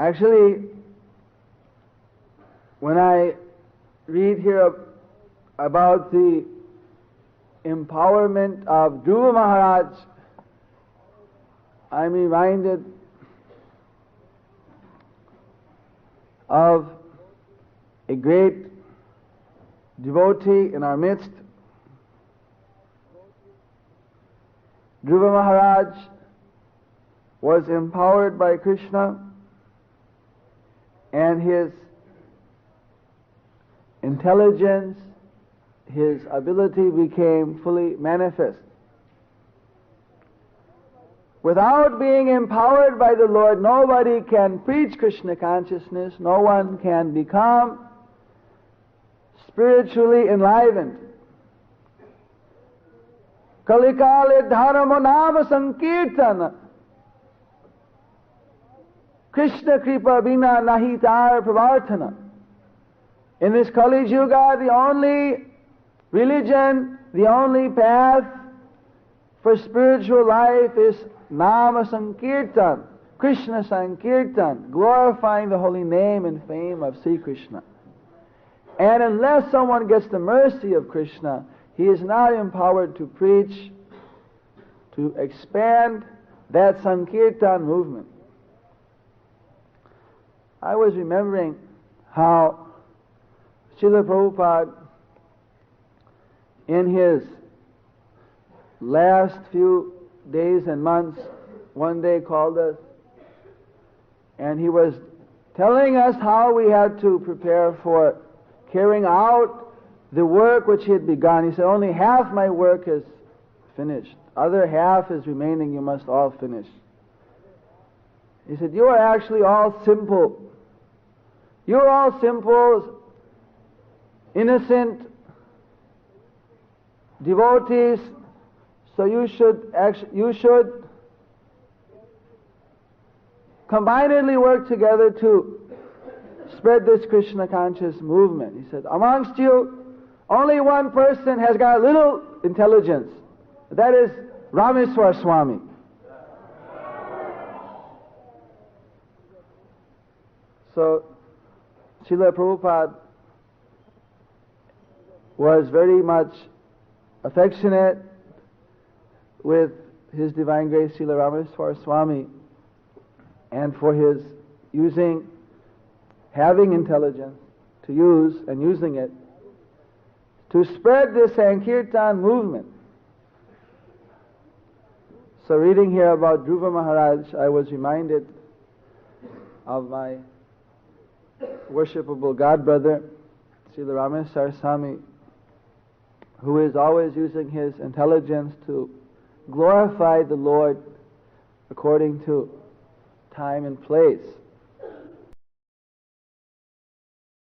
Actually, when I read here about the empowerment of Dhruva Maharaj, I'm reminded of a great devotee in our midst. Dhruva Maharaj was empowered by Krishna, and his intelligence, his ability became fully manifest. Without being empowered by the Lord, nobody can preach Krishna consciousness, no one can become spiritually enlivened. Kalikale dharma nama sankirtana, Krishna kripa bina nahi tar pravartana. In this Kali Yuga, the only religion, the only path for spiritual life is Nama Sankirtan, Krishna Sankirtan, glorifying the holy name and fame of Sri Krishna. And unless someone gets the mercy of Krishna, he is not empowered to preach, to expand that Sankirtan movement. I was remembering how Srila Prabhupada, in his last few days and months, one day called us, and he was telling us how we had to prepare for carrying out the work which he had begun. He said, only half my work is finished. Other half is remaining, you must all finish. He said, you are actually all simple. You are all simple, innocent devotees, so you should combinedly work together to spread this Krishna conscious movement. He said, amongst you, only one person has got a little intelligence. That is Rameswar Swami. So, Srila Prabhupada was very much affectionate with His Divine Grace Srila Rameswar Swami, and for his having intelligence to use and using it to spread this Sankirtan movement. So reading here about Dhruva Maharaj, I was reminded of my worshipable God brother, Srila Rameswar Swami, who is always using his intelligence to glorify the Lord according to time and place.